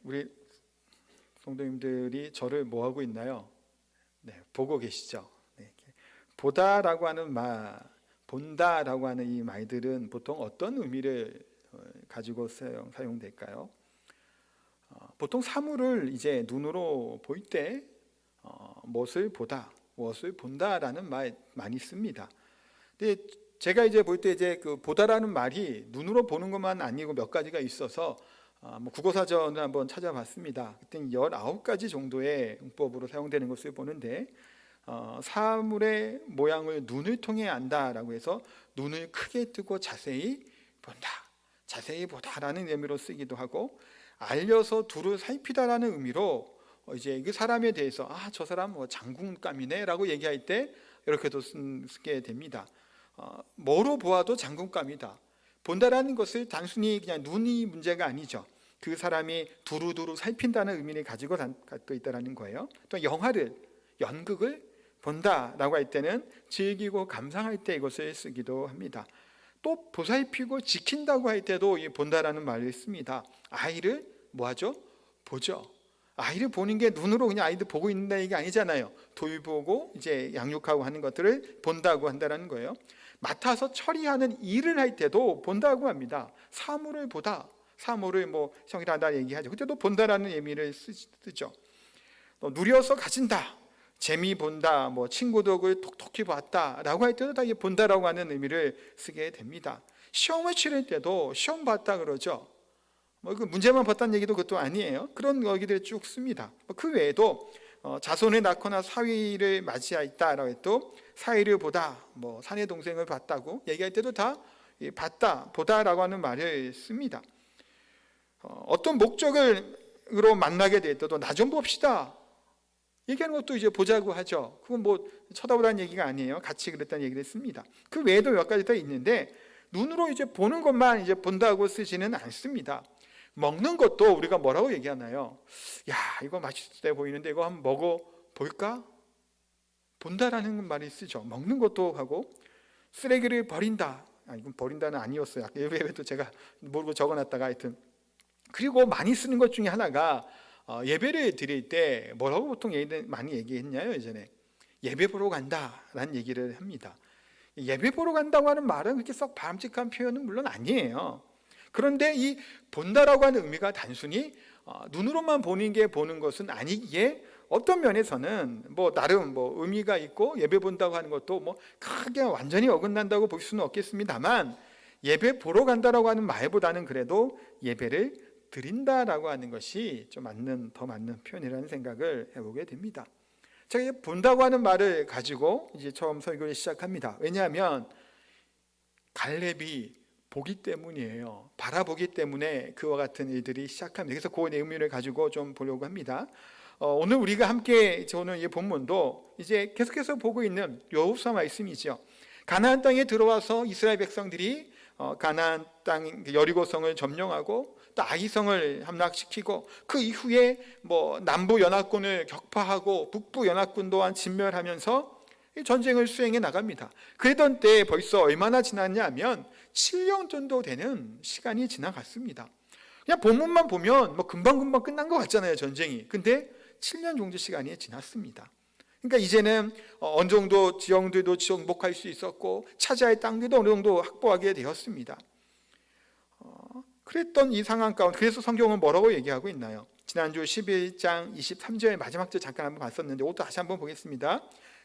우리 성도님들이 저를 뭐 하고 있나요? 네, 보고 계시죠? 네, 보다라고 하는 말, 본다라고 하는 이 말들은 보통 어떤 의미를 가지고 사용될까요? 보통 사물을 이제 눈으로 볼 때 무엇을 보다, 무엇을 본다라는 말 많이 씁니다. 근데 제가 이제 볼 때 이제 그 보다라는 말이 눈으로 보는 것만 아니고 몇 가지가 있어서 국어사전을 한번 찾아봤습니다. 그때 19가지 정도의 용법으로 사용되는 것을 보는데 사물의 모양을 눈을 통해 안다라고 해서 눈을 크게 뜨고 자세히 본다, 자세히 보다라는 의미로 쓰기도 하고, 알려서 두루 살피다라는 의미로 이제 그 사람에 대해서 저 사람 장군감이네라고 얘기할 때 이렇게도 쓰게 됩니다. 뭐로 보아도 장군감이다. 본다라는 것을 단순히 그냥 눈이 문제가 아니죠. 그 사람이 두루두루 살핀다는 의미를 가지고 있다는 거예요. 또 영화를, 연극을 본다라고 할 때는 즐기고 감상할 때 이것을 쓰기도 합니다. 또 보살피고 지킨다고 할 때도 이 본다라는 말을 씁니다. 아이를 뭐하죠? 보죠. 아이를 보는 게 눈으로 그냥 아이들 보고 있는다 이게 아니잖아요. 돌보고 이제 양육하고 하는 것들을 본다고 한다는 거예요. 맡아서 처리하는 일을 할 때도 본다고 합니다. 사물을 보다, 사물을 형이라다 얘기하죠. 그때도 본다라는 의미를 쓰죠. 또 누려서 가진다, 재미 본다, 친구 덕을 톡톡히 봤다라고 할 때도 다 본다라고 하는 의미를 쓰게 됩니다. 시험을 치를 때도 시험 봤다 그러죠. 그 문제만 봤다는 얘기도 그것도 아니에요. 그런 얘기들을 쭉 씁니다. 그 외에도 자손을 낳거나 사위를 맞이하였다라고 해도 사위를 보다, 사내 동생을 봤다고 얘기할 때도 다 봤다, 보다라고 하는 말을 씁니다. 어떤 목적으로 만나게 될 때도 나 좀 봅시다 얘기하는 것도 이제 보자고 하죠. 그건 쳐다보라는 얘기가 아니에요. 같이 그랬다는 얘기를 씁니다. 그 외에도 몇 가지 더 있는데 눈으로 이제 보는 것만 이제 본다고 쓰지는 않습니다. 먹는 것도 우리가 뭐라고 얘기하나요? 야, 이거 맛있어 보이는데 이거 한번 먹어볼까? 본다라는 말이 쓰죠. 먹는 것도 하고, 쓰레기를 버린다. 이건 버린다는 아니었어요. 예배에도 제가 모르고 적어놨다가 하여튼. 그리고 많이 쓰는 것 중에 하나가 예배를 드릴 때 뭐라고 보통 많이 얘기했냐요? 예전에 예배 보러 간다라는 얘기를 합니다. 예배 보러 간다고 하는 말은 그렇게 썩 바람직한 표현은 물론 아니에요. 그런데 이 본다라고 하는 의미가 단순히 눈으로만 보는 게 보는 것은 아니기에 어떤 면에서는 나름 의미가 있고, 예배 본다고 하는 것도 크게 완전히 어긋난다고 볼 수는 없겠습니다만, 예배 보러 간다라고 하는 말보다는 그래도 예배를 드린다라고 하는 것이 좀 더 맞는 표현이라는 생각을 해보게 됩니다. 제가 본다고 하는 말을 가지고 이제 처음 설교를 시작합니다. 왜냐하면 갈렙이 보기 때문이에요. 바라보기 때문에 그와 같은 일들이 시작합니다. 그래서 그 의미를 가지고 좀 보려고 합니다. 오늘 우리가 함께 오늘 이 본문도 이제 계속해서 보고 있는 여호수아 말씀이죠. 가나안 땅에 들어와서 이스라엘 백성들이 가나안 땅 여리고성을 점령하고 또 아이성을 함락시키고, 그 이후에 남부 연합군을 격파하고 북부 연합군 또한 진멸하면서 전쟁을 수행해 나갑니다. 그러던 때 벌써 얼마나 지났냐 하면 7년 정도 되는 시간이 지나갔습니다. 그냥 본문만 보면 금방금방 끝난 것 같잖아요, 전쟁이. 근데 7년 정도 시간이 지났습니다. 그러니까 이제는 어느 정도 지형들도 정복할 수 있었고 차지할 땅들도 어느 정도 확보하게 되었습니다. 그랬던 이 상황 가운데 그래서 성경은 뭐라고 얘기하고 있나요? 지난주 11장 23절 마지막 절 잠깐 한번 봤었는데 이것도 다시 한번 보겠습니다.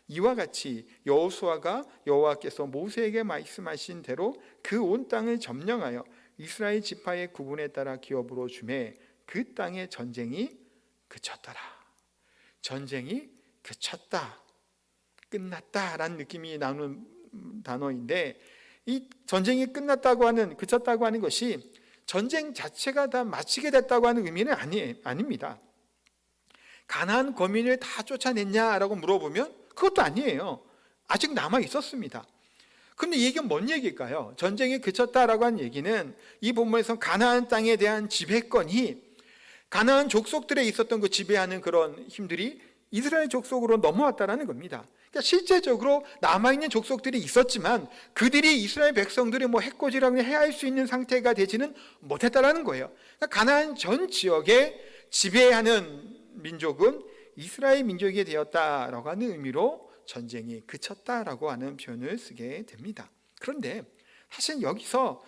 이와 같이 여호수아가 여호와께서 모세에게 말씀하신 대로 그 온 땅을 점령하여 이스라엘 지파의 구분에 따라 기업으로 주매 그 땅의 전쟁이 그쳤더라. 전쟁이 그쳤다, 끝났다라는 느낌이 나오는 단어인데, 이 전쟁이 끝났다고 하는, 그쳤다고 하는 것이 전쟁 자체가 다 마치게 됐다고 하는 의미는 아닙니다. 가나안 거민을 다 쫓아냈냐라고 물어보면 그것도 아니에요. 아직 남아 있었습니다. 그런데 이게 뭔 얘기일까요? 전쟁이 그쳤다라고 하는 얘기는 이 본문에서 가나안 땅에 대한 지배권이 가나안 족속들에 있었던 그 지배하는 그런 힘들이 이스라엘 족속으로 넘어왔다라는 겁니다. 그러니까 실제적으로 남아있는 족속들이 있었지만 그들이 이스라엘 백성들이 해코지라고 해야 할 수 있는 상태가 되지는 못했다라는 거예요. 그러니까 가나안 전 지역에 지배하는 민족은 이스라엘 민족이 되었다라고 하는 의미로 전쟁이 그쳤다라고 하는 표현을 쓰게 됩니다. 그런데 사실 여기서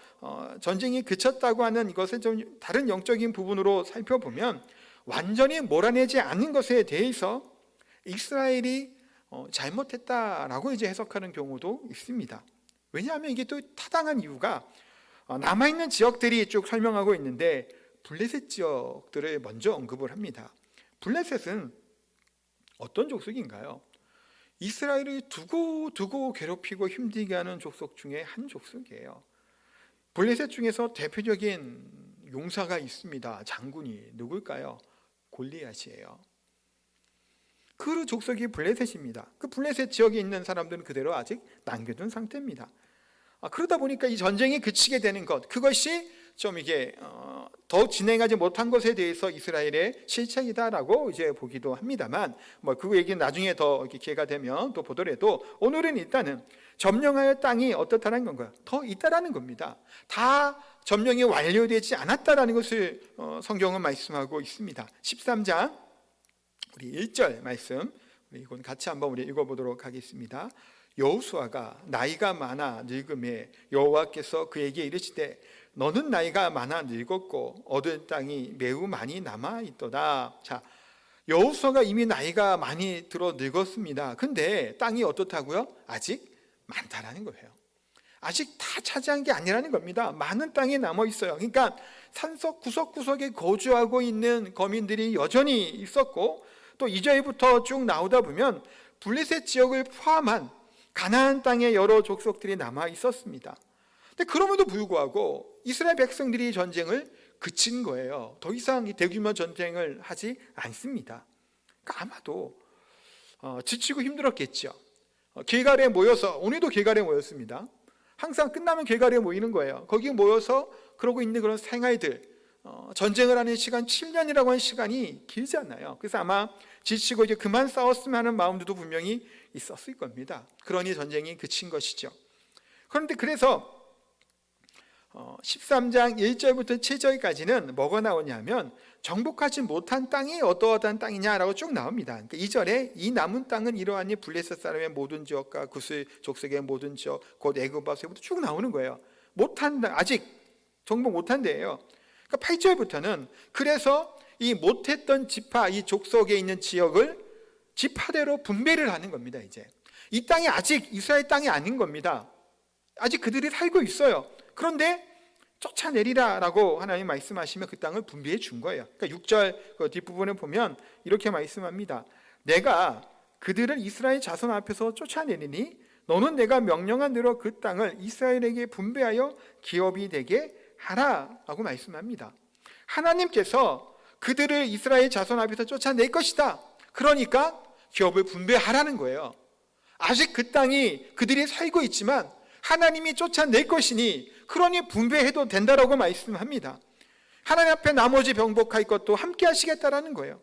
전쟁이 그쳤다고 하는 이것을 좀 다른 영적인 부분으로 살펴보면 완전히 몰아내지 않는 것에 대해서 이스라엘이 잘못했다라고 이제 해석하는 경우도 있습니다. 왜냐하면 이게 또 타당한 이유가 남아있는 지역들이 쭉 설명하고 있는데 블레셋 지역들을 먼저 언급을 합니다. 블레셋은 어떤 족속인가요? 이스라엘을 두고 괴롭히고 힘들게 하는 족속 중에 한 족속이에요. 블레셋 중에서 대표적인 용사가 있습니다. 장군이 누굴까요? 골리앗이에요. 그 족속이 블레셋입니다. 그 블레셋 지역에 있는 사람들은 그대로 아직 남겨둔 상태입니다. 그러다 보니까 이 전쟁이 그치게 되는 것, 그것이 좀 이게 더 진행하지 못한 것에 대해서 이스라엘의 실책이다라고 이제 보기도 합니다만, 그 얘기는 나중에 더 기회가 되면 또 보더라도 오늘은 일단은 점령할 땅이 어떻다는 건가요? 더 있다라는 겁니다. 다 점령이 완료되지 않았다라는 것을 성경은 말씀하고 있습니다. 13장 우리 1절 말씀, 이건 같이 한번 우리 읽어보도록 하겠습니다. 여호수아가 나이가 많아 늙음에 여호와께서 그에게 이르시되 너는 나이가 많아 늙었고 얻을 땅이 매우 많이 남아 있도다. 자, 여호수아가 이미 나이가 많이 들어 늙었습니다. 근데 땅이 어떻다고요? 아직 많다라는 거예요. 아직 다 차지한 게 아니라는 겁니다. 많은 땅이 남아 있어요. 그러니까 산속 구석구석에 거주하고 있는 거민들이 여전히 있었고, 또 2절부터 쭉 나오다 보면 블레셋 지역을 포함한 가나안 땅에 여러 족속들이 남아 있었습니다. 근데 그럼에도 불구하고 이스라엘 백성들이 전쟁을 그친 거예요. 더 이상 이 대규모 전쟁을 하지 않습니다. 그러니까 아마도 지치고 힘들었겠죠. 길갈에 모여서, 오늘도 길갈에 모였습니다. 항상 끝나면 길갈에 모이는 거예요. 거기 모여서 그러고 있는 그런 생활들, 전쟁을 하는 시간 7년이라고 하는 시간이 길잖아요. 그래서 아마 지치고 이제 그만 싸웠으면 하는 마음들도 분명히 있었을 겁니다. 그러니 전쟁이 그친 것이죠. 그런데 그래서 13장 1절부터 7절까지는 뭐가 나오냐면 정복하지 못한 땅이 어떠한 땅이냐라고 쭉 나옵니다. 그러니까 2절에 이 남은 땅은 이러하니 블레셋 사람의 모든 지역과 구스 족속의 모든 지역 곧 애굽에서부터 쭉 나오는 거예요. 못한 땅, 아직 정복 못한 데예요. 그러니까 8절부터는 그래서 이 못했던 지파, 이 족속에 있는 지역을 지파대로 분배를 하는 겁니다. 이제 이 땅이 아직 이스라엘 땅이 아닌 겁니다. 아직 그들이 살고 있어요. 그런데 쫓아내리라라고 하나님 말씀하시면 그 땅을 분배해 준 거예요. 그러니까 6절 그 뒷부분에 보면 이렇게 말씀합니다. 내가 그들을 이스라엘 자손 앞에서 쫓아내리니 너는 내가 명령한 대로 그 땅을 이스라엘에게 분배하여 기업이 되게 하라라고 말씀합니다. 하나님께서 그들을 이스라엘 자손 앞에서 쫓아낼 것이다. 그러니까 기업을 분배하라는 거예요. 아직 그 땅이 그들이 살고 있지만 하나님이 쫓아낼 것이니 그러니 분배해도 된다라고 말씀합니다. 하나님 앞에 나머지 병복할 것도 함께 하시겠다라는 거예요.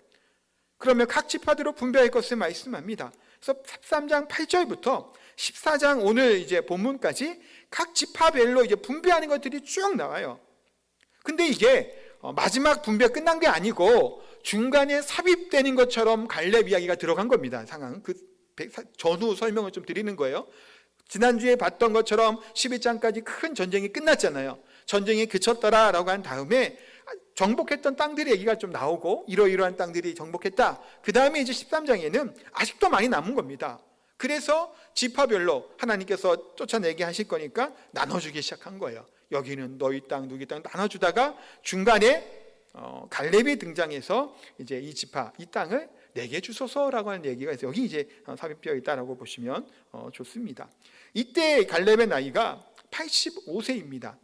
그러면 각 지파대로 분배할 것을 말씀합니다. 그래서 13장 8절부터 14장 오늘 이제 본문까지 각 지파별로 이제 분배하는 것들이 쭉 나와요. 근데 이게 마지막 분배 끝난 게 아니고 중간에 삽입되는 것처럼 갈렙 이야기가 들어간 겁니다. 상황 그 전후 설명을 좀 드리는 거예요. 지난주에 봤던 것처럼 11장까지 큰 전쟁이 끝났잖아요. 전쟁이 그쳤더라라고 한 다음에 정복했던 땅들의 얘기가 좀 나오고 이러이러한 땅들이 정복했다. 그 다음에 이제 13장에는 아직도 많이 남은 겁니다. 그래서 지파별로 하나님께서 쫓아내게 하실 거니까 나눠주기 시작한 거예요. 여기는 너희 땅, 누기 땅 나눠주다가 중간에 갈렙이 등장해서 이제 이 지파, 이 땅을 내게 주소서라고 하는 얘기가 있어요. 여기 이제 삽입되어 있다라고 보시면 좋습니다. 이때 갈렙의 나이가 85세입니다.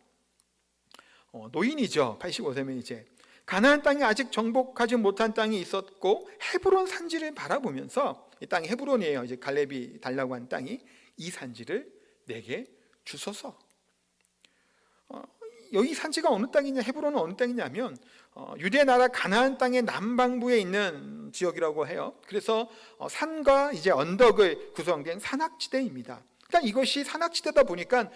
노인이죠. 85세면 이제 가나안 땅에 아직 정복하지 못한 땅이 있었고 헤브론 산지를 바라보면서 이 땅이 헤브론이에요. 이제 갈렙이 달라고 한 땅이 이 산지를 내게 주소서. 여기 산지가 어느 땅이냐, 헤브론은 어느 땅이냐면 유대 나라 가나안 땅의 남방부에 있는 지역이라고 해요. 그래서 산과 이제 언덕을 구성된 산악지대입니다. 그러니까 이것이 산악지대다 보니까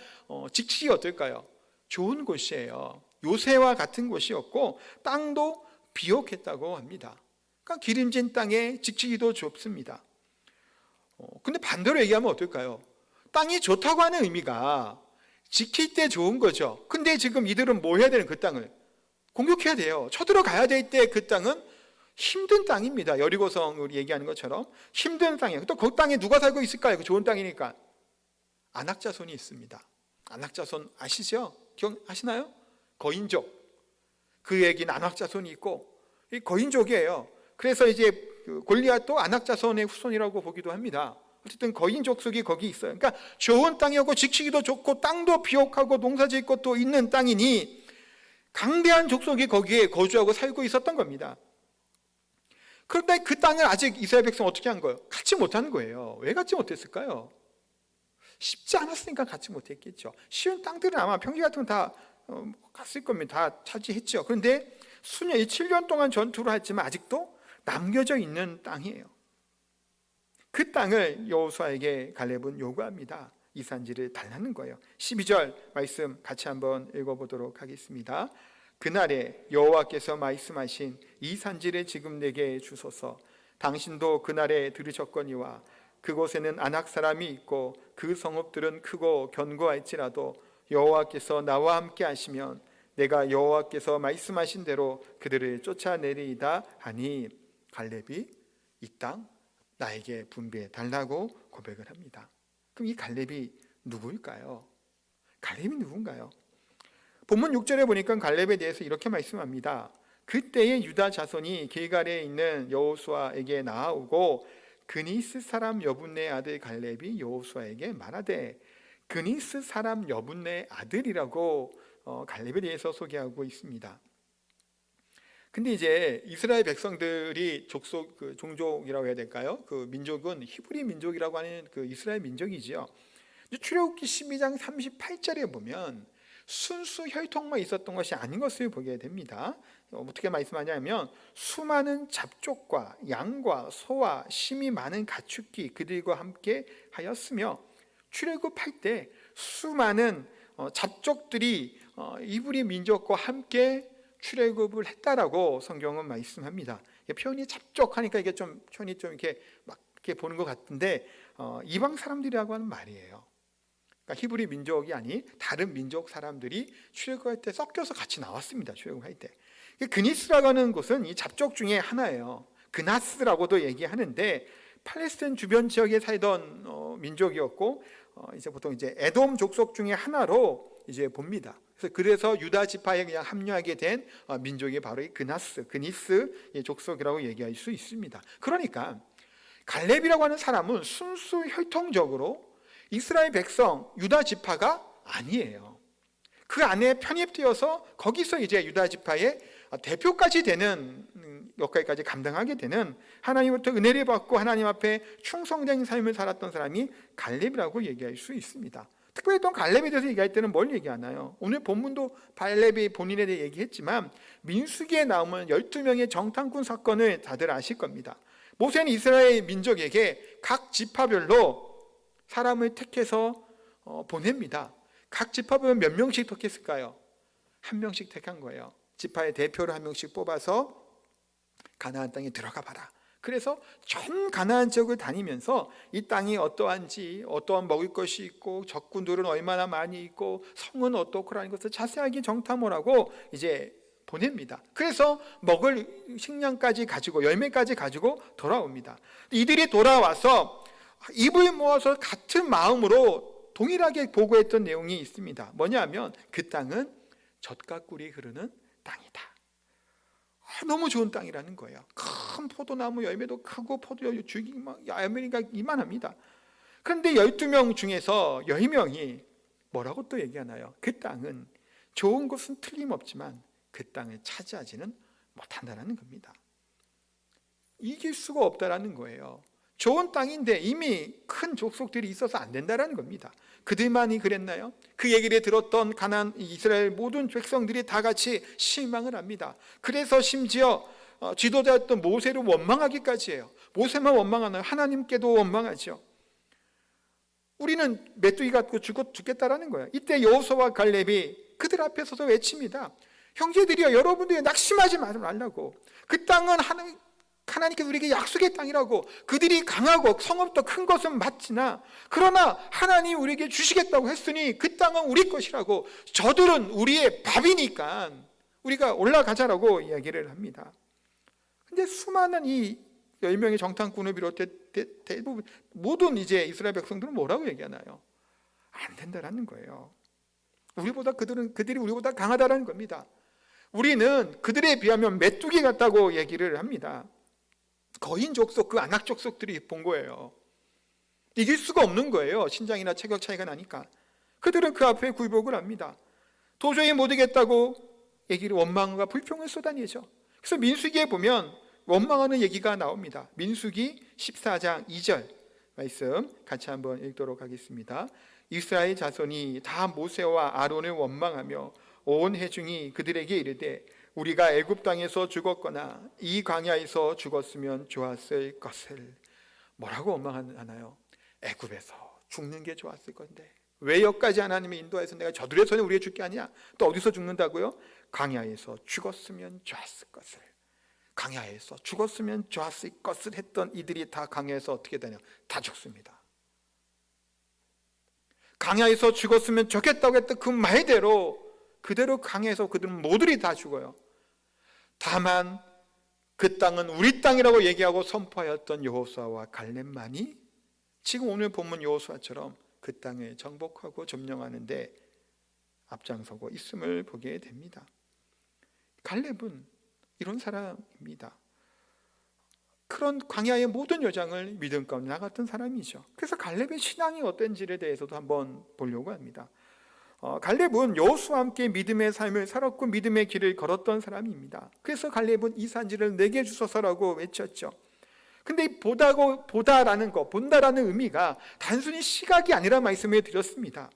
직식이 어떨까요? 좋은 곳이에요. 요새와 같은 곳이었고 땅도 비옥했다고 합니다. 그러니까 기름진 땅에 지키기도 좁습니다. 근데 반대로 얘기하면 어떨까요? 땅이 좋다고 하는 의미가 지킬 때 좋은 거죠. 근데 지금 이들은 뭐 해야 되는, 그 땅을 공격해야 돼요. 쳐들어가야 될 때 그 땅은 힘든 땅입니다. 여리고성을 얘기하는 것처럼 힘든 땅이에요. 또 그 땅에 누가 살고 있을까요? 그 좋은 땅이니까. 안악자손이 있습니다. 안악자손 아시죠? 기억하시나요? 거인족. 그 얘기는 안악자손이 있고, 이 거인족이에요. 그래서 이제 골리앗도 안악자손의 후손이라고 보기도 합니다. 어쨌든 거인 족속이 거기 있어요. 그러니까 좋은 땅이었고 지키기도 좋고 땅도 비옥하고 농사지을 것도 있는 땅이니 강대한 족속이 거기에 거주하고 살고 있었던 겁니다. 그런데 그 땅을 아직 이스라엘 백성 어떻게 한 거예요? 갖지 못하는 거예요. 왜 갖지 못했을까요? 쉽지 않았으니까 갖지 못했겠죠. 쉬운 땅들은 아마 평지 같은 건 다 갔을 겁니다. 다 차지했죠. 그런데 7년 동안 전투를 했지만 아직도 남겨져 있는 땅이에요. 그 땅을 여호수아에게 갈렙은 요구합니다. 이 산지를 달라는 거예요. 12절 말씀 같이 한번 읽어보도록 하겠습니다. 그날에 여호와께서 말씀하신 이 산지를 지금 내게 주소서. 당신도 그날에 들으셨거니와 그곳에는 아낙 사람이 있고 그 성읍들은 크고 견고할지라도 여호와께서 나와 함께 하시면 내가 여호와께서 말씀하신 대로 그들을 쫓아내리이다 하니 갈렙이 이 땅 나에게 분배해 달라고 고백을 합니다. 그럼 이 갈렙이 누구일까요? 갈렙이 누군가요? 본문 6절에 보니까 갈렙에 대해서 이렇게 말씀합니다. 그때의 유다 자손이 길갈에 있는 여호수아에게 나아오고 그니스 사람 여분네 아들 갈렙이 여호수아에게 말하되, 그니스 사람 여분네 아들이라고 갈렙에 대해서 소개하고 있습니다. 근데 이제 이스라엘 백성들이 종족이라고 해야 될까요? 그 민족은 히브리 민족이라고 하는 그 이스라엘 민족이지요. 출애굽기 12장 38절에 보면 순수 혈통만 있었던 것이 아닌 것을 보게 됩니다. 어떻게 말씀하냐면 수많은 잡족과 양과 소와 심이 많은 가축기 그들과 함께 하였으며, 출애굽할 때 수많은 잡족들이 이브리 민족과 함께 출애굽을 했다라고 성경은 말씀합니다. 표현이 잡족하니까 이게 좀 표현이 좀 이렇게 막 이렇게 보는 것 같은데 이방 사람들이라고 하는 말이에요. 그러니까 히브리 민족이 아닌 다른 민족 사람들이 출애굽할 때 섞여서 같이 나왔습니다. 출애굽할 때. 그니스라고 하는 곳은 이 잡족 중에 하나예요. 그나스라고도 얘기하는데 팔레스타인 주변 지역에 살던 민족이었고 이제 보통 이제 에돔 족속 중에 하나로 이제 봅니다. 그래서 유다 지파에 그냥 합류하게 된 민족이 바로 이 그니스 족속이라고 얘기할 수 있습니다. 그러니까 갈렙이라고 하는 사람은 순수 혈통적으로 이스라엘 백성 유다 지파가 아니에요. 그 안에 편입되어서 거기서 이제 유다 지파의 대표까지 되는 역할까지 감당하게 되는, 하나님부터 은혜를 받고 하나님 앞에 충성된 삶을 살았던 사람이 갈렙이라고 얘기할 수 있습니다. 특별히 또 갈렙에 대해서 얘기할 때는 뭘 얘기하나요? 오늘 본문도 갈렙이 본인에 대해 얘기했지만 민수기에 나오면 12명의 정탐꾼 사건을 다들 아실 겁니다. 모세는 이스라엘 민족에게 각 지파별로 사람을 택해서 보냅니다. 각 지파별로 몇 명씩 택했을까요? 한 명씩 택한 거예요. 지파의 대표를 한 명씩 뽑아서 가나안 땅에 들어가 봐라. 그래서 전 가나안 지역을 다니면서 이 땅이 어떠한지, 어떠한 먹을 것이 있고 적군들은 얼마나 많이 있고 성은 어떻고라는 것을 자세하게 정탐을 하고 이제 보냅니다. 그래서 먹을 식량까지 가지고 열매까지 가지고 돌아옵니다. 이들이 돌아와서 입을 모아서 같은 마음으로 동일하게 보고했던 내용이 있습니다. 뭐냐면 그 땅은 젖과 꿀이 흐르는 땅이다. 너무 좋은 땅이라는 거예요. 큰 포도나무 열매도 크고 포도 열매가 이만합니다. 그런데 12명 중에서 10명이 뭐라고 또 얘기하나요? 그 땅은 좋은 것은 틀림없지만 그 땅을 차지하지는 못한다는 겁니다. 이길 수가 없다라는 거예요. 좋은 땅인데 이미 큰 족속들이 있어서 안 된다라는 겁니다. 그들만이 그랬나요? 그 얘기를 들었던 가나안 이스라엘 모든 백성들이 다 같이 실망을 합니다. 그래서 심지어 지도자였던 모세를 원망하기까지 해요. 모세만 원망하나요? 하나님께도 원망하죠. 우리는 메뚜기 같고 죽겠다라는 거예요. 이때 여호수아와 갈렙이 그들 앞에 서서 외칩니다. 형제들이여, 여러분들이 낙심하지 말라고. 그 땅은 하나님께서 우리에게 약속의 땅이라고. 그들이 강하고 성읍도 큰 것은 맞지나 그러나 하나님이 우리에게 주시겠다고 했으니 그 땅은 우리 것이라고. 저들은 우리의 밥이니까 우리가 올라가자라고 이야기를 합니다. 근데 수많은 이 10명의 정탐꾼을 비롯해 대부분 모든 이제 이스라엘 백성들은 뭐라고 얘기하나요? 안 된다라는 거예요. 그들이 우리보다 강하다라는 겁니다. 우리는 그들에 비하면 메뚜기 같다고 얘기를 합니다. 거인 족속, 그 안악 족속들이 본 거예요. 이길 수가 없는 거예요. 신장이나 체격 차이가 나니까. 그들은 그 앞에 굴복을 합니다. 도저히 못 이겠다고 얘기를 원망과 불평을 쏟아내죠. 그래서 민수기에 보면 원망하는 얘기가 나옵니다. 민수기 14장 2절 말씀 같이 한번 읽도록 하겠습니다. 이스라엘 자손이 다 모세와 아론을 원망하며 온 회중이 그들에게 이르되 우리가 애굽 땅에서 죽었거나 이 광야에서 죽었으면 좋았을 것을. 뭐라고 원망하나요? 애굽에서 죽는 게 좋았을 건데 왜 여기까지 하나님이 인도해서 내가 저들의 손에 우리가 죽게 하냐? 또 어디서 죽는다고요? 광야에서 죽었으면 좋았을 것을. 광야에서 죽었으면 좋았을 것을 했던 이들이 다 광야에서 어떻게 되냐? 다 죽습니다. 광야에서 죽었으면 좋겠다고 했던 그 말대로 그대로 광야에서 그들은 모두리 다 죽어요. 다만 그 땅은 우리 땅이라고 얘기하고 선포하였던 여호수아와 갈렙만이 지금 오늘 본문 여호수아처럼 그 땅을 정복하고 점령하는데 앞장서고 있음을 보게 됩니다. 갈렙은 이런 사람입니다. 그런 광야의 모든 여정을 믿음 가운데 나갔던 사람이죠. 그래서 갈렙의 신앙이 어떤지에 대해서도 한번 보려고 합니다. 갈렙은 여호수아와 함께 믿음의 삶을 살았고 믿음의 길을 걸었던 사람입니다. 그래서 갈렙은 이 산지를 내게 주소서라고 외쳤죠. 근데 이 보다라는 거, 본다라는 의미가 단순히 시각이 아니라 말씀을 드렸습니다.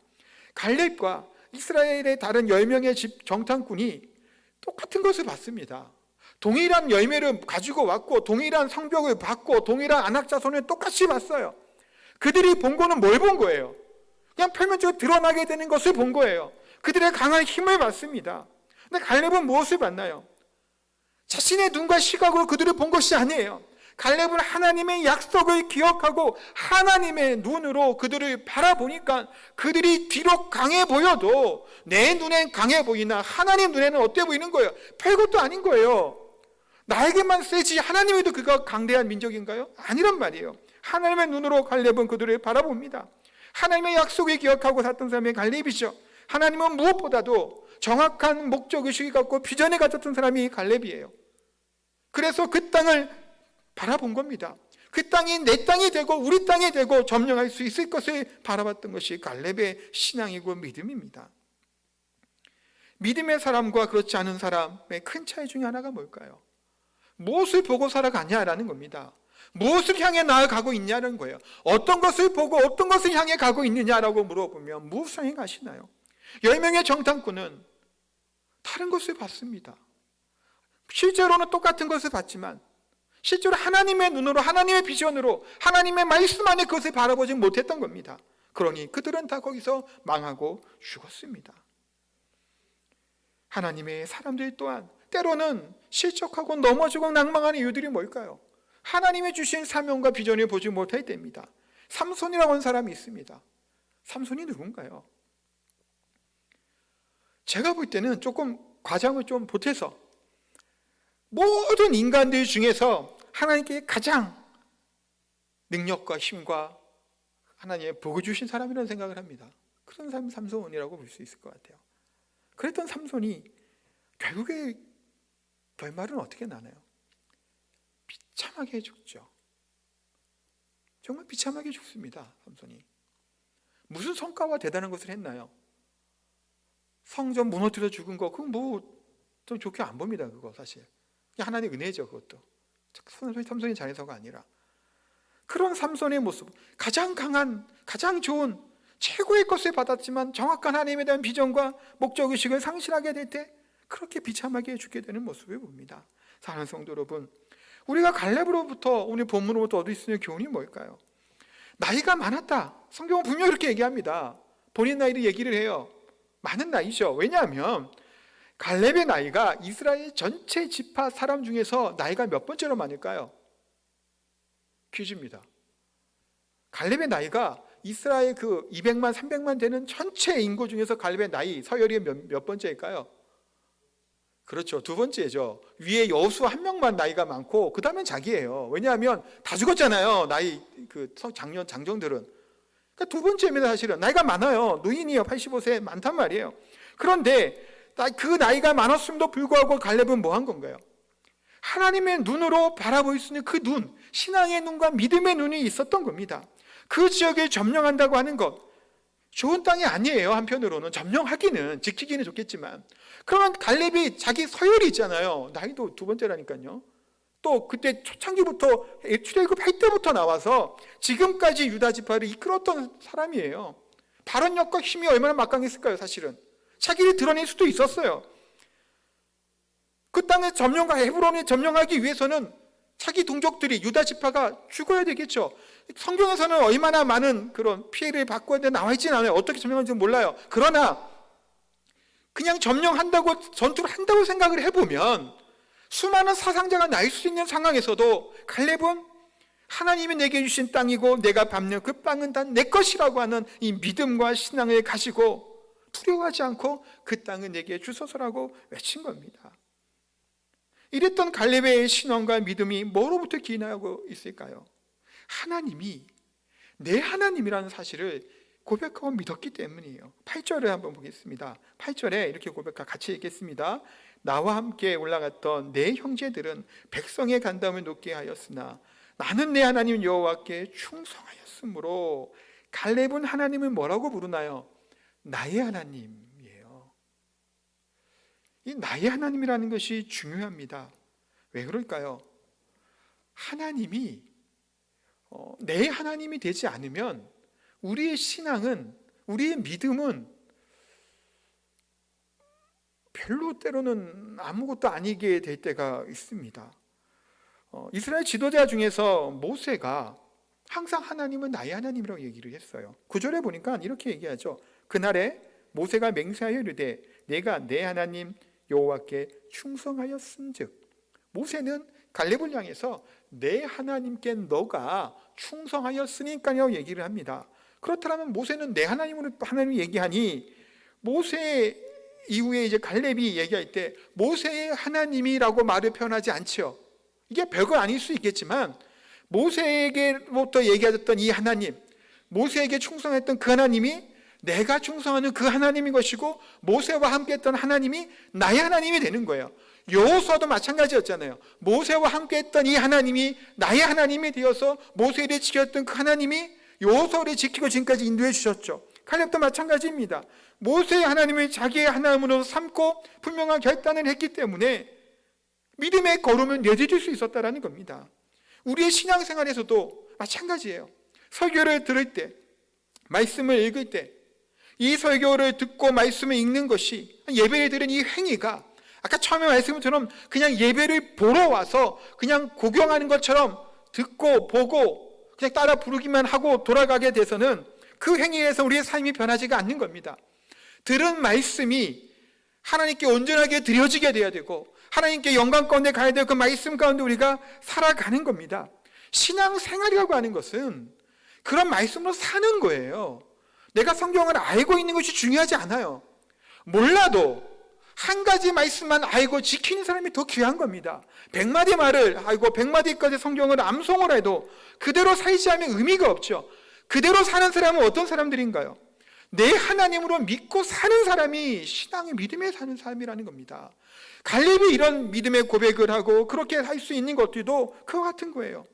갈렙과 이스라엘의 다른 10명의 정탐꾼이 똑같은 것을 봤습니다. 동일한 열매를 가지고 왔고 동일한 성벽을 받고 동일한 안악자손을 똑같이 봤어요. 그들이 본 거는 뭘 본 거예요? 그냥 표면적으로 드러나게 되는 것을 본 거예요. 그들의 강한 힘을 봤습니다. 근데 갈렙은 무엇을 봤나요? 자신의 눈과 시각으로 그들을 본 것이 아니에요. 갈렙은 하나님의 약속을 기억하고 하나님의 눈으로 그들을 바라보니까 그들이 비록 강해 보여도 내 눈엔 강해 보이나 하나님 눈에는 어때 보이는 거예요? 별것도 아닌 거예요. 나에게만 세지 하나님에도 그가 강대한 민족인가요? 아니란 말이에요. 하나님의 눈으로 갈렙은 그들을 바라봅니다. 하나님의 약속을 기억하고 살던 사람이 갈렙이죠. 하나님은 무엇보다도 정확한 목적의식이 갖고 비전을 가졌던 사람이 갈렙이에요. 그래서 그 땅을 바라본 겁니다. 그 땅이 내 땅이 되고 우리 땅이 되고 점령할 수 있을 것을 바라봤던 것이 갈렙의 신앙이고 믿음입니다. 믿음의 사람과 그렇지 않은 사람의 큰 차이 중에 하나가 뭘까요? 무엇을 보고 살아가냐라는 겁니다. 무엇을 향해 나아가고 있냐는 거예요. 어떤 것을 보고 어떤 것을 향해 가고 있느냐라고 물어보면 무엇을 향해 가시나요? 10명의 정탐꾼은 다른 것을 봤습니다. 실제로는 똑같은 것을 봤지만 실제로 하나님의 눈으로 하나님의 비전으로 하나님의 말씀 안에 그것을 바라보지 못했던 겁니다. 그러니 그들은 다 거기서 망하고 죽었습니다. 하나님의 사람들 또한 때로는 실족하고 넘어지고 낭망하는 이유들이 뭘까요? 하나님의 주신 사명과 비전을 보지 못할 때입니다. 삼손이라고 하는 사람이 있습니다. 삼손이 누군가요? 제가 볼 때는 조금 과장을 좀 보태서 모든 인간들 중에서 하나님께 가장 능력과 힘과 하나님의 복을 주신 사람이라는 생각을 합니다. 그런 사람이 삼손이라고 볼 수 있을 것 같아요. 그랬던 삼손이 결국에 결말은 어떻게 나나요? 비참하게 죽죠. 정말 비참하게 죽습니다. 삼손이. 무슨 성과와 대단한 것을 했나요? 성전 무너뜨려 죽은 거 그건 뭐 좀 좋게 안 봅니다. 그거 사실 하나님의 은혜죠. 그것도 삼손이 잘해서가 아니라 그런 삼손의 모습, 가장 강한 가장 좋은 최고의 것을 받았지만 정확한 하나님에 대한 비전과 목적의식을 상실하게 될 때 그렇게 비참하게 죽게 되는 모습을 봅니다. 사랑하는 성도 여러분, 우리가 갈렙으로부터 오늘 본문으로부터 얻을 수 있는 교훈이 뭘까요? 나이가 많았다. 성경은 분명히 그렇게 얘기합니다. 본인 나이를 얘기를 해요. 많은 나이죠. 왜냐하면 갈렙의 나이가 이스라엘 전체 지파 사람 중에서 나이가 몇 번째로 많을까요? 퀴즈입니다. 갈렙의 나이가 이스라엘 그 200만, 300만 되는 전체 인구 중에서 갈렙의 나이, 서열이 몇 번째일까요? 그렇죠. 두 번째죠. 위에 여호수아 한 명만 나이가 많고 그 다음엔 자기예요. 왜냐하면 다 죽었잖아요. 나이 그 장정들은. 그러니까 두 번째입니다. 사실은 나이가 많아요. 노인이요. 85세 많단 말이에요. 그런데 그 나이가 많았음에도 불구하고 갈렙은 뭐 한 건가요? 하나님의 눈으로 바라볼 수 있는 그 눈, 신앙의 눈과 믿음의 눈이 있었던 겁니다. 그 지역을 점령한다고 하는 것, 좋은 땅이 아니에요. 한편으로는 점령하기는, 지키기는 좋겠지만, 그러면 갈렙이 자기 서열이 있잖아요. 나이도 두 번째라니까요. 또 그때 초창기부터 출애굽할 때부터 나와서 지금까지 유다 지파를 이끌었던 사람이에요. 발언력과 힘이 얼마나 막강했을까요? 사실은 자기를 드러낼 수도 있었어요. 그 땅의 점령과 헤브론을 점령하기 위해서는 자기 동족들이, 유다 지파가 죽어야 되겠죠. 성경에서는 얼마나 많은 그런 피해를 받고 있는데 나와 있지는 않아요. 어떻게 점령하는지 몰라요. 그러나 그냥 점령한다고, 전투를 한다고 생각을 해보면 수많은 사상자가 날 수 있는 상황에서도 갈렙은 하나님이 내게 주신 땅이고 내가 밟는 그 땅은 다 내 것이라고 하는 이 믿음과 신앙을 가지고 두려워하지 않고 그 땅은 내게 주소서라고 외친 겁니다. 이랬던 갈렙의 신앙과 믿음이 뭐로부터 기인하고 있을까요? 하나님이 내 하나님이라는 사실을 고백하고 믿었기 때문이에요. 8절을 한번 보겠습니다. 8절에 이렇게 고백하고 같이 읽겠습니다. 나와 함께 올라갔던 내 형제들은 백성의 간담을 높게 하였으나 나는 내 하나님 여호와께 충성하였으므로 갈렙은 하나님을 뭐라고 부르나요? 나의 하나님이에요. 이 나의 하나님이라는 것이 중요합니다. 왜 그럴까요? 하나님이 내 하나님이 되지 않으면 우리의 신앙은, 우리의 믿음은 별로 때로는 아무것도 아니게 될 때가 있습니다. 이스라엘 지도자 중에서 모세가 항상 하나님은 나의 하나님이라고 얘기를 했어요. 9절에 보니까 이렇게 얘기하죠. 그날에 모세가 맹세하여 이르되 내가 내 하나님 여호와께 충성하였은즉, 모세는 갈렙을 향해서 내 하나님께 너가 충성하였으니까요 얘기를 합니다. 그렇다면 모세는 내 하나님으로 하나님이 얘기하니, 모세 이후에 이제 갈렙이 얘기할 때 모세의 하나님이라고 말을 표현하지 않죠. 이게 별거 아닐 수 있겠지만 모세에게부터 얘기하던 이 하나님, 모세에게 충성했던 그 하나님이 내가 충성하는 그 하나님인 것이고, 모세와 함께했던 하나님이 나의 하나님이 되는 거예요. 여호수아도 마찬가지였잖아요. 모세와 함께했던 이 하나님이 나의 하나님이 되어서 모세를 지켰던 그 하나님이 여호수아를 지키고 지금까지 인도해 주셨죠. 갈렙도 마찬가지입니다. 모세의 하나님을 자기의 하나님으로 삼고 분명한 결단을 했기 때문에 믿음의 걸음을 내디딜 수 있었다는 겁니다. 우리의 신앙생활에서도 마찬가지예요. 설교를 들을 때, 말씀을 읽을 때, 이 설교를 듣고 말씀을 읽는 것이, 예배를 드린 이 행위가 아까 처음에 말씀처럼 그냥 예배를 보러 와서 그냥 구경하는 것처럼 듣고 보고 그냥 따라 부르기만 하고 돌아가게 돼서는 그 행위에서 우리의 삶이 변하지가 않는 겁니다. 들은 말씀이 하나님께 온전하게 드려지게 돼야 되고 하나님께 영광 가운데 가야 되고 그 말씀 가운데 우리가 살아가는 겁니다. 신앙생활이라고 하는 것은 그런 말씀으로 사는 거예요. 내가 성경을 알고 있는 것이 중요하지 않아요. 몰라도 한 가지 말씀만 알고 지키는 사람이 더 귀한 겁니다. 100마디 말을 알고 100마디까지 성경을 암송을 해도 그대로 살지 않으면 의미가 없죠. 그대로 사는 사람은 어떤 사람들인가요? 내 하나님으로 믿고 사는 사람이 신앙의 믿음에 사는 사람이라는 겁니다. 갈렙이 이런 믿음의 고백을 하고 그렇게 할 수 있는 것들도 그와 같은 거예요.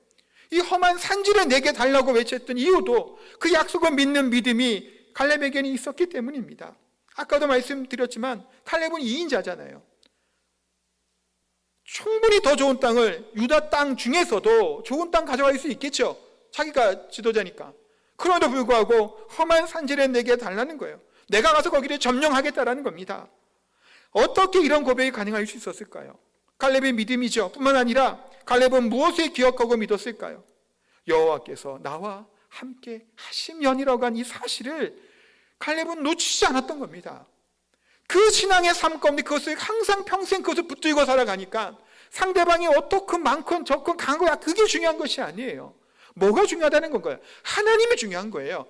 이 험한 산지를 내게 달라고 외쳤던 이유도 그 약속을 믿는 믿음이 갈렙에게는 있었기 때문입니다. 아까도 말씀드렸지만 갈렙은 2인자잖아요. 충분히 더 좋은 땅을, 유다 땅 중에서도 좋은 땅 가져갈 수 있겠죠. 자기가 지도자니까. 그럼에도 불구하고 험한 산지를 내게 달라는 거예요. 내가 가서 거기를 점령하겠다라는 겁니다. 어떻게 이런 고백이 가능할 수 있었을까요? 갈렙의 믿음이죠. 뿐만 아니라 갈렙은 무엇을 기억하고 믿었을까요? 여호와께서 나와 함께 하심연이라고 한 이 사실을 갈렙은 놓치지 않았던 겁니다. 그 신앙의 삶 가운데 그것을 항상 평생 그것을 붙들고 살아가니까 상대방이 어떻건 많건 적건 강한 거야, 그게 중요한 것이 아니에요. 뭐가 중요하다는 건가요? 하나님이 중요한 거예요.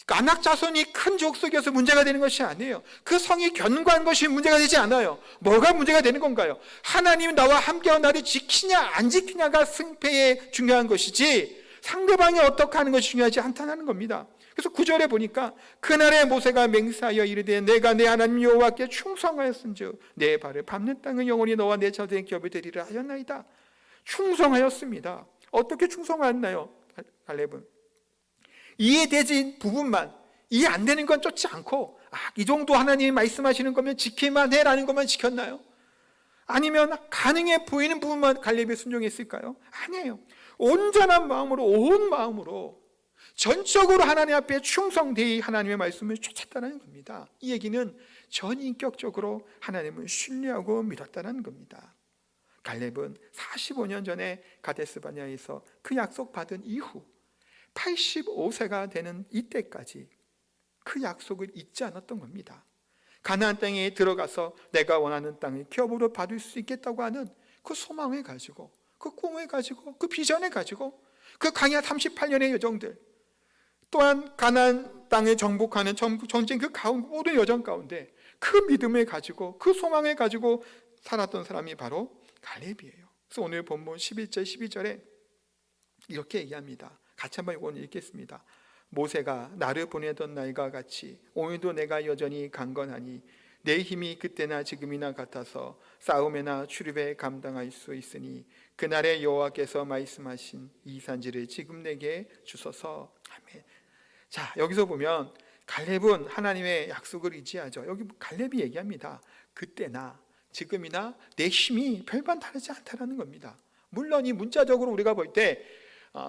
안악 자손이 큰 족속이어서 문제가 되는 것이 아니에요. 그 성이 견고한 것이 문제가 되지 않아요. 뭐가 문제가 되는 건가요? 하나님이 나와 함께하고 나를 지키냐 안 지키냐가 승패에 중요한 것이지 상대방이 어떻게 하는 것이 중요하지 않다는 겁니다. 그래서 9절에 보니까 그날에 모세가 맹세하여 이르되 내가 내 하나님 여호와께 충성하였은즉 내 발을 밟는 땅은 영원히 너와 내 자손의 기업이 되리라 하였나이다. 충성하였습니다. 어떻게 충성하였나요? 갈렙은 이해되진 부분만, 이해 안 되는 건 쫓지 않고 이 정도 하나님이 말씀하시는 거면 지킬만 해라는 것만 지켰나요? 아니면 가능해 보이는 부분만 갈렙이 순종했을까요? 아니에요. 온전한 마음으로, 온 마음으로 전적으로 하나님 앞에 충성되이 하나님의 말씀을 쫓았다는 겁니다. 이 얘기는 전인격적으로 하나님을 신뢰하고 믿었다는 겁니다. 갈렙은 45년 전에 가데스 바네아에서 그 약속 받은 이후 85세가 되는 이때까지 그 약속을 잊지 않았던 겁니다. 가나안 땅에 들어가서 내가 원하는 땅을 기업으로 받을 수 있겠다고 하는 그 소망을 가지고, 그 꿈을 가지고, 그 비전을 가지고, 그 강야 38년의 여정들, 또한 가나안 땅을 정복하는 전쟁 그 모든 여정 가운데 그 믿음을 가지고, 그 소망을 가지고 살았던 사람이 바로 갈렙이에요. 그래서 오늘 본문 11절 12절에 이렇게 얘기합니다. 같이 한번 이거 읽겠습니다. 모세가 나를 보내던 날과 같이 오늘도 내가 여전히 강건하니 내 힘이 그때나 지금이나 같아서 싸움에나 출입에 감당할 수 있으니 그날에 여호와께서 말씀하신 이 산지를 지금 내게 주소서. 아멘. 자, 여기서 보면 갈렙은 하나님의 약속을 의지하죠. 여기 갈렙이 얘기합니다. 그때나 지금이나 내 힘이 별반 다르지 않다는 겁니다. 물론 이 문자적으로 우리가 볼 때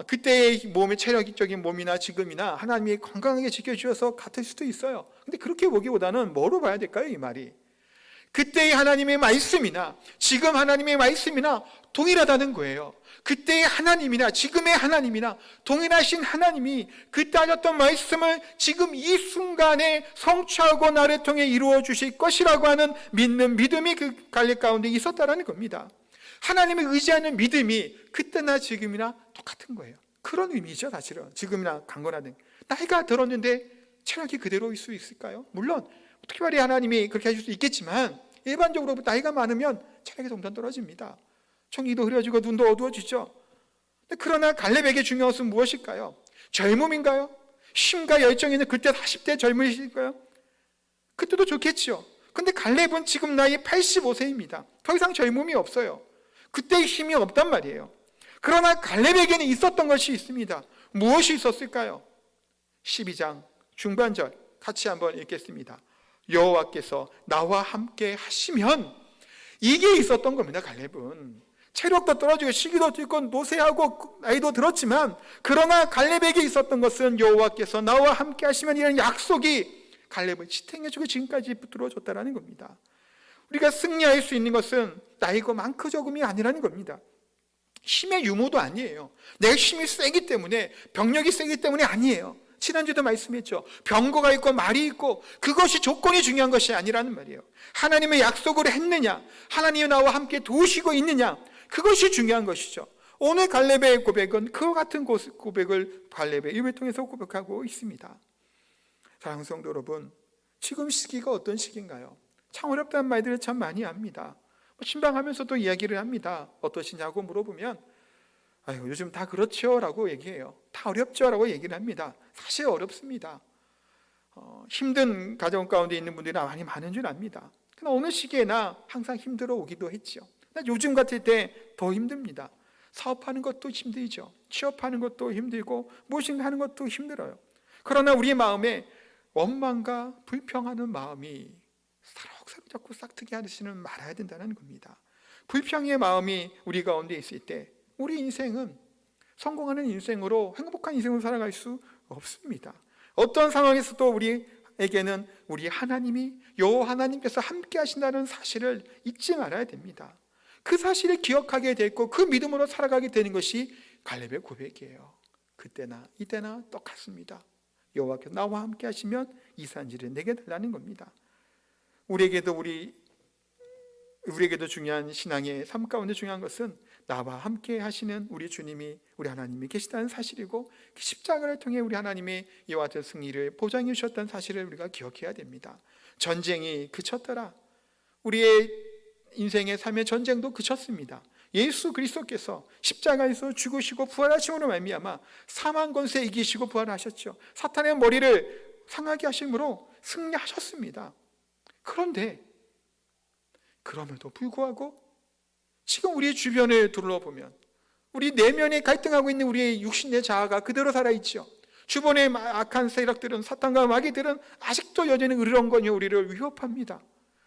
그때의 몸의 체력적인 몸이나 지금이나 하나님이 건강하게 지켜주셔서 같을 수도 있어요. 근데 그렇게 보기보다는 뭐로 봐야 될까요? 이 말이 그때의 하나님의 말씀이나 지금 하나님의 말씀이나 동일하다는 거예요. 그때의 하나님이나 지금의 하나님이나 동일하신 하나님이 그때 하셨던 말씀을 지금 이 순간에 성취하고 나를 통해 이루어 주실 것이라고 하는 믿는 믿음이 그 갈렙 가운데 있었다는 겁니다. 하나님을 의지하는 믿음이 그때나 지금이나 똑같은 거예요. 그런 의미죠. 사실은 지금이나 강건하든 나이가 들었는데 체력이 그대로일 수 있을까요? 물론 특별히 하나님이 그렇게 하실 수 있겠지만 일반적으로 나이가 많으면 체력이 점점 떨어집니다. 청기도 흐려지고 눈도 어두워지죠. 그러나 갈렙에게 중요한 것은 무엇일까요? 젊음인가요? 힘과 열정이 있는 그때 40대 젊으실까요? 그때도 좋겠죠. 근데 갈렙은 지금 나이 85세입니다. 더 이상 젊음이 없어요. 그때의 힘이 없단 말이에요. 그러나 갈렙에게는 있었던 것이 있습니다. 무엇이 있었을까요? 12장 중반절 같이 한번 읽겠습니다. 여호와께서 나와 함께 하시면, 이게 있었던 겁니다. 갈렙은 체력도 떨어지고 시기도 있고 노쇠하고 나이도 들었지만 그러나 갈렙에게 있었던 것은 여호와께서 나와 함께 하시면 이라는 약속이 갈렙을 지탱해주고 지금까지 붙들어줬다는 겁니다. 우리가 승리할 수 있는 것은 나이가 많고 적음이 아니라는 겁니다. 힘의 유무도 아니에요. 내 힘이 세기 때문에, 병력이 세기 때문에 아니에요. 지난주도 말씀했죠. 병거가 있고 말이 있고 그것이 조건이 중요한 것이 아니라는 말이에요. 하나님의 약속을 했느냐, 하나님이 나와 함께 도우시고 있느냐, 그것이 중요한 것이죠. 오늘 갈렙의 고백은 그와 같은 고백을 갈렙의 입을 통해서 고백하고 있습니다. 사랑하는 성도 여러분, 지금 시기가 어떤 시기인가요? 참 어렵다는 말들을 참 많이 합니다. 신방하면서도 이야기를 합니다. 어떠시냐고 물어보면 아유, 요즘 다 그렇죠 라고 얘기해요. 다 어렵죠 라고 얘기를 합니다. 사실 어렵습니다. 힘든 가정 가운데 있는 분들이 많이 많은 줄 압니다. 그러나 어느 시기에나 항상 힘들어 오기도 했죠. 요즘 같을 때 더 힘듭니다. 사업하는 것도 힘들죠. 취업하는 것도 힘들고 무엇인가 하는 것도 힘들어요. 그러나 우리의 마음에 원망과 불평하는 마음이 사록사록 자꾸 싹트게 하시는 말아야 된다는 겁니다. 불평의 마음이 우리 가운데 있을 때 우리 인생은 성공하는 인생으로, 행복한 인생으로 살아갈 수 없습니다. 어떤 상황에서도 우리에게는 우리 하나님이, 여호와 하나님께서 함께 하신다는 사실을 잊지 말아야 됩니다. 그 사실을 기억하게 되고 그 믿음으로 살아가게 되는 것이 갈렙의 고백이에요. 그때나 이때나 똑같습니다. 여호와께서 나와 함께 하시면 이 산지를 내게 달라는 겁니다. 우리에게도 중요한 신앙의 삶 가운데 중요한 것은 나와 함께 하시는 우리 주님이, 우리 하나님이 계시다는 사실이고, 그 십자가를 통해 우리 하나님이 이와 같은 승리를 보장해 주셨다는 사실을 우리가 기억해야 됩니다. 전쟁이 그쳤더라. 우리의 인생의 삶의 전쟁도 그쳤습니다. 예수 그리스도께서 십자가에서 죽으시고 부활하심으로 말미암아 사망 권세 이기시고 부활하셨죠. 사탄의 머리를 상하게 하심으로 승리하셨습니다. 그런데 그럼에도 불구하고 지금 우리 주변을 둘러보면 우리 내면에 갈등하고 있는 우리의 육신의 자아가 그대로 살아있죠. 주변의 악한 세력들은, 사탄과 마귀들은 아직도 여전히 으르렁거려 우리를 위협합니다.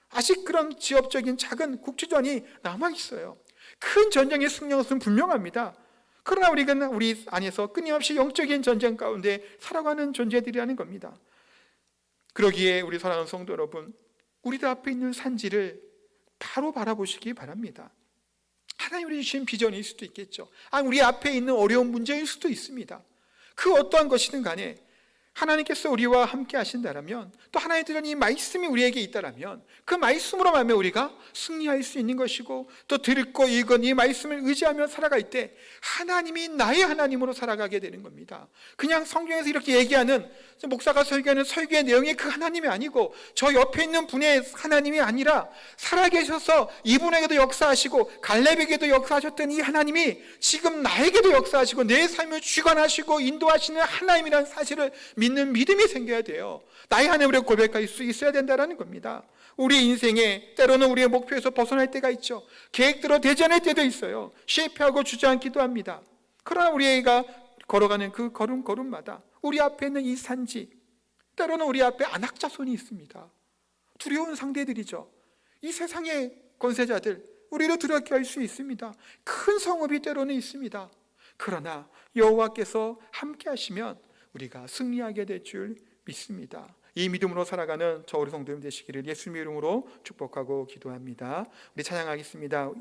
아직 그런 지역적인 작은 국지전이 남아있어요. 큰 전쟁의 승리는 분명합니다. 그러나 우리는 우리 안에서 끊임없이 영적인 전쟁 가운데 살아가는 존재들이라는 겁니다. 그러기에 우리 사랑하는 성도 여러분, 우리들 앞에 있는 산지를 바로 바라보시기 바랍니다. 하나님이 주신 비전일 수도 있겠죠. 우리 앞에 있는 어려운 문제일 수도 있습니다. 그 어떠한 것이든 간에 하나님께서 우리와 함께 하신다면, 또 하나님 드린 이 말씀이 우리에게 있다면 그 말씀으로 말미암아 우리가 승리할 수 있는 것이고, 또 듣고 읽은 이 말씀을 의지하며 살아갈 때 하나님이 나의 하나님으로 살아가게 되는 겁니다. 그냥 성경에서 이렇게 얘기하는, 목사가 설교하는 설교의 내용이 그 하나님이 아니고 저 옆에 있는 분의 하나님이 아니라 살아계셔서 이분에게도 역사하시고 갈렙에게도 역사하셨던 이 하나님이 지금 나에게도 역사하시고 내 삶을 주관하시고 인도하시는 하나님이라는 사실을 믿는 믿음이 생겨야 돼요. 나의 하나님을 고백할 수 있어야 된다는 겁니다. 우리 인생에 때로는 우리의 목표에서 벗어날 때가 있죠. 계획대로 되지 않을 때도 있어요. 실패하고 주저앉기도 합니다. 그러나 우리가 걸어가는 그 걸음마다 우리 앞에 있는 이 산지, 때로는 우리 앞에 안악자손이 있습니다. 두려운 상대들이죠. 이 세상의 권세자들, 우리를 두렵게 할 수 있습니다. 큰 성읍이 때로는 있습니다. 그러나 여호와께서 함께 하시면 우리가 승리하게 될 줄 믿습니다. 이 믿음으로 살아가는 저 우리 성도님 되시기를 예수님의 이름으로 축복하고 기도합니다. 우리 찬양하겠습니다.